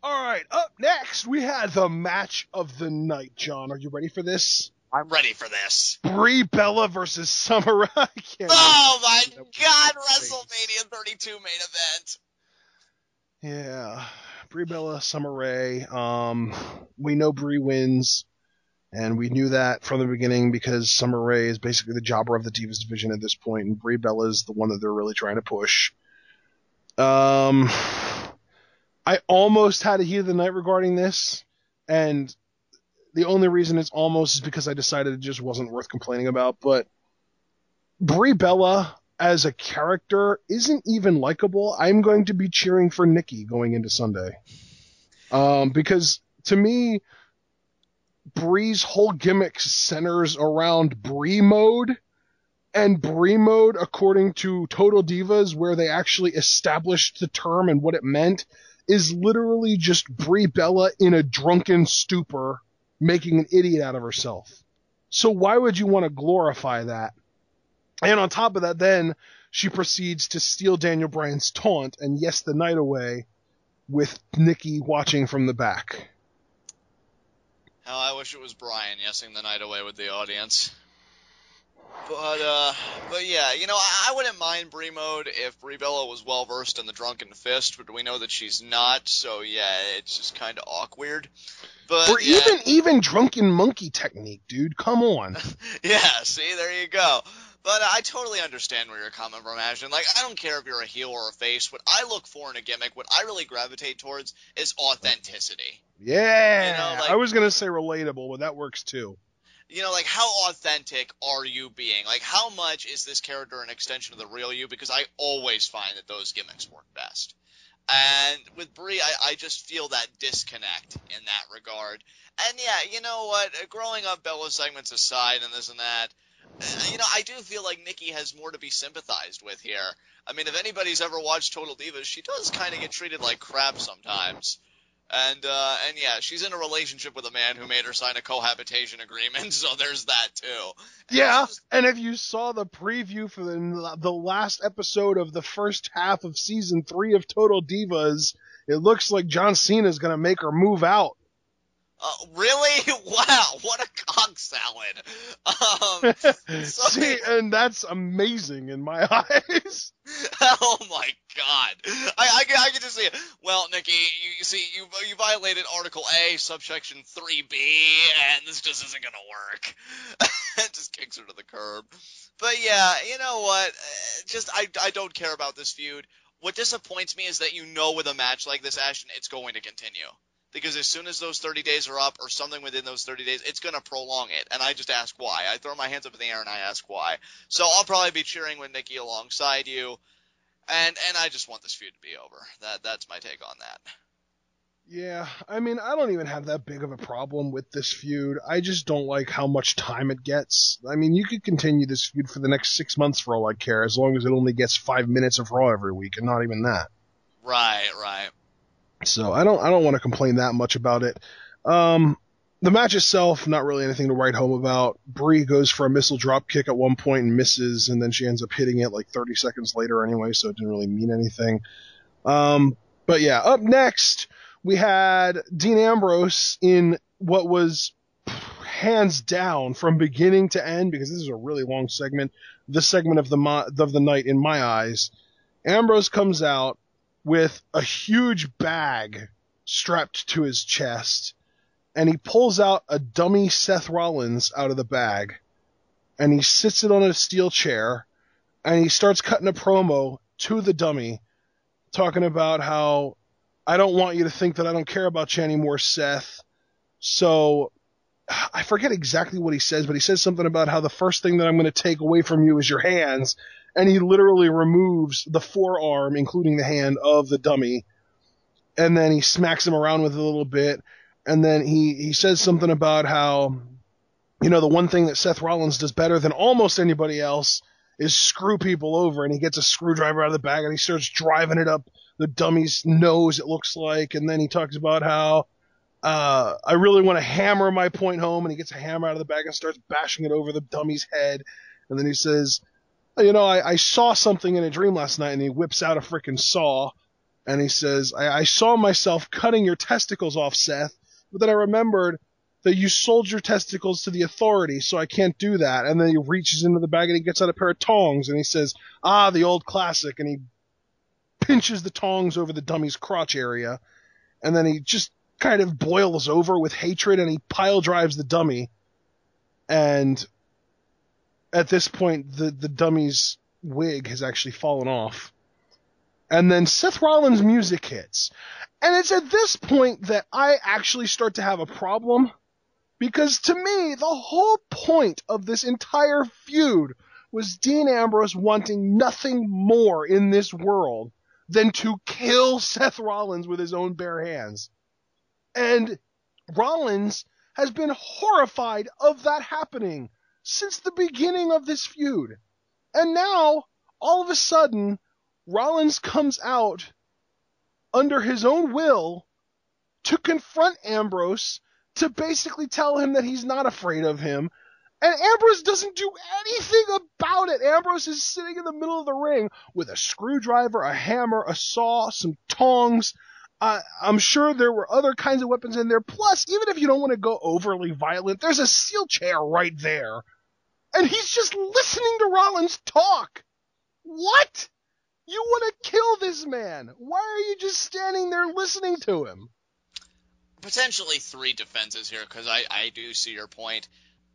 All right, up next, we had the match of the night, John. Are you ready for this? I'm ready for this. Brie Bella versus Summer Rae. Oh my God, WrestleMania 32 main event. Yeah, Brie Bella, Summer Rae. We know Brie wins, and we knew that from the beginning because Summer Rae is basically the jobber of the Divas division at this point, and Brie Bella is the one that they're really trying to push. I almost had a heat of the night regarding this, and the only reason it's almost is because I decided it just wasn't worth complaining about, but Brie Bella as a character isn't even likable. I'm going to be cheering for Nikki going into Sunday. Because to me, Brie's whole gimmick centers around Brie mode, and Brie mode, according to Total Divas, where they actually established the term and what it meant, is literally just Brie Bella in a drunken stupor making an idiot out of herself. So why would you want to glorify that? And on top of that, then she proceeds to steal Daniel Bryan's taunt and yes the night away with Nikki watching from the back. Hell, I wish it was Bryan yesing the night away with the audience. But yeah, you know, I wouldn't mind Brie mode if Brie Bella was well versed in the drunken fist, but we know that she's not, so yeah, it's just kind of awkward. But or yeah. even drunken monkey technique, dude. Come on. Yeah, see, there you go. But I totally understand where you're coming from, Ashton. Like, I don't care if you're a heel or a face. What I look for in a gimmick, what I really gravitate towards, is authenticity. Yeah, you know, like, I was gonna say relatable, but that works too. You know, like, how authentic are you being? Like, how much is this character an extension of the real you? Because I always find that those gimmicks work best. And with Brie, I just feel that disconnect in that regard. And yeah, you know what? Growing up, Bella segments aside and this and that, you know, I do feel like Nikki has more to be sympathized with here. I mean, if anybody's ever watched Total Divas, she does kind of get treated like crap sometimes. And yeah, she's in a relationship with a man who made her sign a cohabitation agreement, so there's that too. Yeah, and if you saw the preview for the last episode of the first half of season 3 of Total Divas, it looks like John Cena's gonna make her move out. Really? Wow, what a cock salad. See, and that's amazing in my eyes. Oh my God. I can just see it. Well, Nikki, you see, you violated Article A, subsection 3B, and this just isn't gonna work. It just kicks her to the curb. But yeah, you know what? I don't care about this feud. What disappoints me is that you know with a match like this, Ashton, it's going to continue. Because as soon as those 30 days are up, or something within those 30 days, it's going to prolong it. And I just ask why. I throw my hands up in the air and I ask why. So I'll probably be cheering with Nikki alongside you. And I just want this feud to be over. That's my take on that. Yeah, I mean, I don't even have that big of a problem with this feud. I just don't like how much time it gets. I mean, you could continue this feud for the next 6 months for all I care, as long as it only gets 5 minutes of Raw every week, and not even that. Right. So I don't want to complain that much about it. The match itself, not really anything to write home about. Brie goes for a missile drop kick at one point and misses, and then she ends up hitting it like 30 seconds later anyway, so it didn't really mean anything. But yeah, up next, we had Dean Ambrose in what was hands down from beginning to end, because this is a really long segment, the segment of the night in my eyes. Ambrose comes out with a huge bag strapped to his chest, and he pulls out a dummy Seth Rollins out of the bag, and he sits it on a steel chair, and he starts cutting a promo to the dummy, talking about how, I don't want you to think that I don't care about you anymore, Seth. So, I forget exactly what he says, but he says something about how the first thing that I'm going to take away from you is your hands, and he literally removes the forearm, including the hand, of the dummy, and then he smacks him around with it a little bit, and then he says something about how, you know, the one thing that Seth Rollins does better than almost anybody else is screw people over, and he gets a screwdriver out of the bag, and he starts driving it up the dummy's nose, it looks like, and then he talks about how, I really want to hammer my point home, and he gets a hammer out of the bag and starts bashing it over the dummy's head, and then he says, you know, I saw something in a dream last night, and he whips out a freaking saw, And he says, I saw myself cutting your testicles off, Seth, but then I remembered that you sold your testicles to the authorities, so I can't do that. And then he reaches into the bag and he gets out a pair of tongs and he says, the old classic. And he pinches the tongs over the dummy's crotch area. And then he just kind of boils over with hatred and he pile drives the dummy. And at this point, the dummy's wig has actually fallen off. And then Seth Rollins' music hits. And it's at this point that I actually start to have a problem. Because to me, the whole point of this entire feud was Dean Ambrose wanting nothing more in this world than to kill Seth Rollins with his own bare hands. And Rollins has been horrified of that happening since the beginning of this feud. And now, all of a sudden, Rollins comes out under his own will to confront Ambrose, to basically tell him that he's not afraid of him. And Ambrose doesn't do anything about it. Ambrose is sitting in the middle of the ring with a screwdriver, a hammer, a saw, some tongs. I'm sure there were other kinds of weapons in there. Plus, even if you don't want to go overly violent, there's a steel chair right there. And he's just listening to Rollins talk. What? You want to kill this man. Why are you just standing there listening to him? Potentially three defenses here, because I do see your point.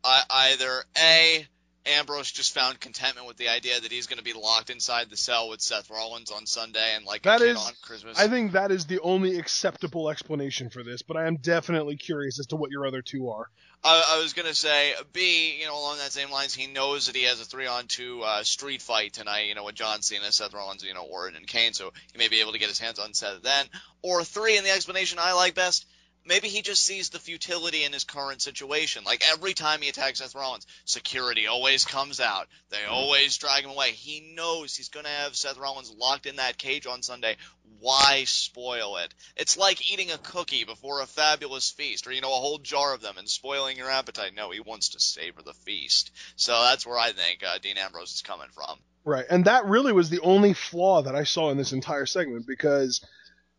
Either A, Ambrose just found contentment with the idea that he's going to be locked inside the cell with Seth Rollins on Sunday and like a kid on Christmas. I think that is the only acceptable explanation for this, but I am definitely curious as to what your other two are. I was going to say, B, along that same lines, he knows that he has a 3-on-2 street fight tonight, with John Cena, Seth Rollins, Orton, and Kane, so he may be able to get his hands on Seth then. Or 3, and the explanation I like best, maybe he just sees the futility in his current situation. Like, every time he attacks Seth Rollins, security always comes out. They always drag him away. He knows he's going to have Seth Rollins locked in that cage on Sunday. Why spoil it? It's like eating a cookie before a fabulous feast, or, a whole jar of them and spoiling your appetite. No, he wants to savor the feast. So that's where I think Dean Ambrose is coming from. Right, and that really was the only flaw that I saw in this entire segment, because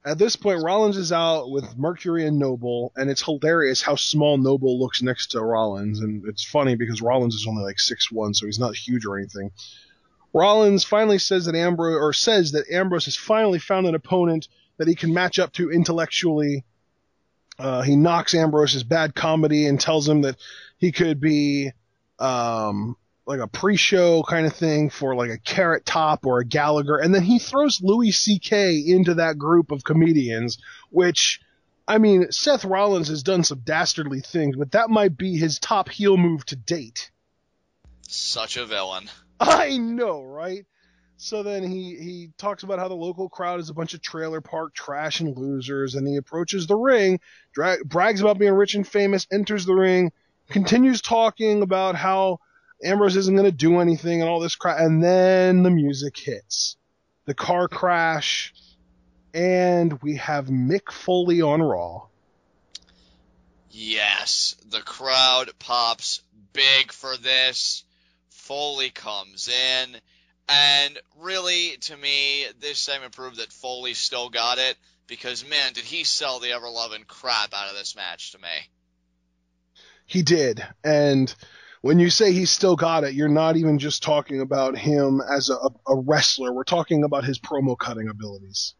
at this point, Rollins is out with Mercury and Noble, and it's hilarious how small Noble looks next to Rollins, and it's funny because Rollins is only like 6'1", so he's not huge or anything. Rollins finally says that Ambrose has finally found an opponent that he can match up to intellectually. He knocks Ambrose's bad comedy and tells him that he could be like a pre-show kind of thing for like a Carrot Top or a Gallagher, and then he throws Louis C.K. into that group of comedians, which, I mean, Seth Rollins has done some dastardly things, but that might be his top heel move to date. Such a villain. I know, right? So then he talks about how the local crowd is a bunch of trailer park trash and losers, and he approaches the ring, brags about being rich and famous, enters the ring, continues talking about how Ambrose isn't going to do anything and all this crap, and then the music hits. The car crash, and we have Mick Foley on Raw. Yes, the crowd pops big for this. Foley comes in, and really, to me, this segment proved that Foley still got it, because, man, did he sell the ever-loving crap out of this match to me. He did, and when you say he's still got it, you're not even just talking about him as a wrestler. We're talking about his promo cutting abilities.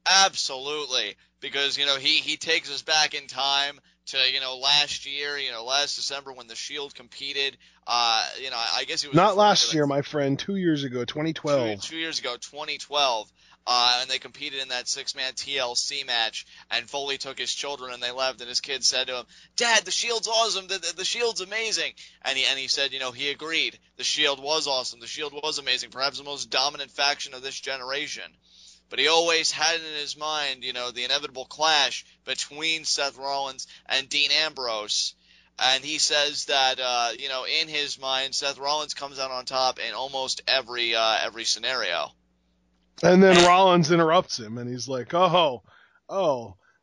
Absolutely, because, he takes us back in time to, last year, last December when the Shield competed. I guess it was not last year, my friend. 2 years ago, 2012. 2 years ago, 2012. And they competed in that 6-man TLC match, and Foley took his children and they left, and his kids said to him, "Dad, the Shield's awesome, the Shield's amazing." And he said, he agreed. The Shield was awesome, the Shield was amazing, perhaps the most dominant faction of this generation. But he always had in his mind, the inevitable clash between Seth Rollins and Dean Ambrose. And he says that, in his mind, Seth Rollins comes out on top in almost every scenario. And then Rollins interrupts him, and he's like, oh,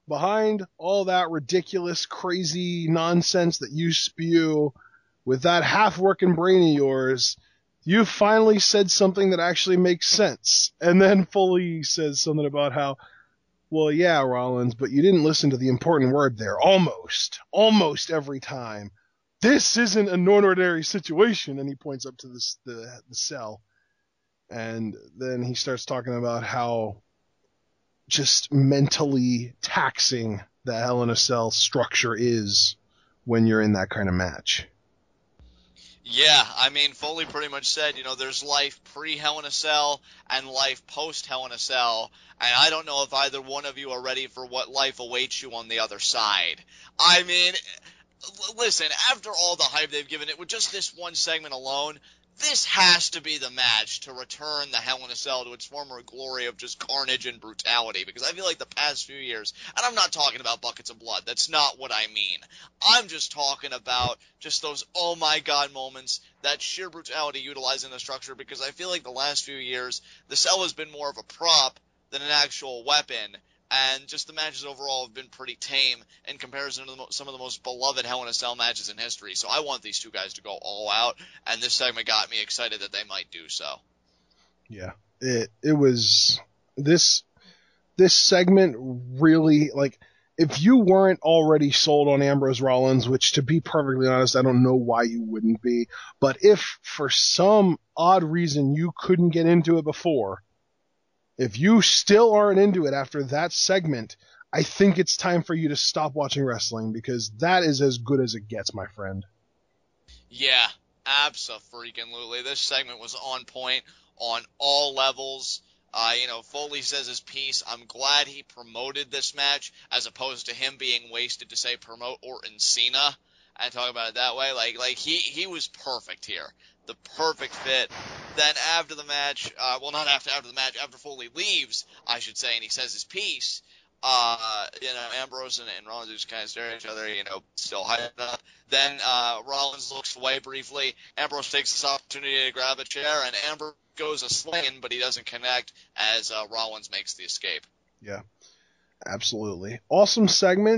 behind all that ridiculous, crazy nonsense that you spew with that half-working brain of yours, you finally said something that actually makes sense. And then Foley says something about how, well, yeah, Rollins, but you didn't listen to the important word there. Almost. Almost every time. This isn't a non-ordinary situation. And he points up to the cell. And then he starts talking about how just mentally taxing the Hell in a Cell structure is when you're in that kind of match. Yeah, I mean, Foley pretty much said, there's life pre-Hell in a Cell and life post-Hell in a Cell, and I don't know if either one of you are ready for what life awaits you on the other side. I mean, listen, after all the hype they've given it with just this one segment alone, this has to be the match to return the Hell in a Cell to its former glory of just carnage and brutality, because I feel like the past few years, and I'm not talking about buckets of blood, that's not what I mean. I'm just talking about just those oh my god moments, that sheer brutality utilizing the structure, because I feel like the last few years, the Cell has been more of a prop than an actual weapon, and just the matches overall have been pretty tame in comparison to some of the most beloved Hell in a Cell matches in history. So I want these two guys to go all out, and this segment got me excited that they might do so. Yeah, it was this segment really, like, if you weren't already sold on Ambrose Rollins, which to be perfectly honest, I don't know why you wouldn't be, but if for some odd reason you couldn't get into it before, if you still aren't into it after that segment, I think it's time for you to stop watching wrestling, because that is as good as it gets, my friend. Yeah, abso-freaking-lutely. This segment was on point on all levels. Foley says his piece. I'm glad he promoted this match as opposed to him being wasted to say promote Orton Cena and talk about it that way. Like he was perfect here. The perfect fit. Then after the match, not after the match, after Foley leaves, I should say, and he says his piece, Ambrose and Rollins just kind of stare at each other, still hyped up. Then Rollins looks away briefly. Ambrose takes this opportunity to grab a chair, and Ambrose goes a swinging, but he doesn't connect as Rollins makes the escape. Yeah, absolutely. Awesome segment.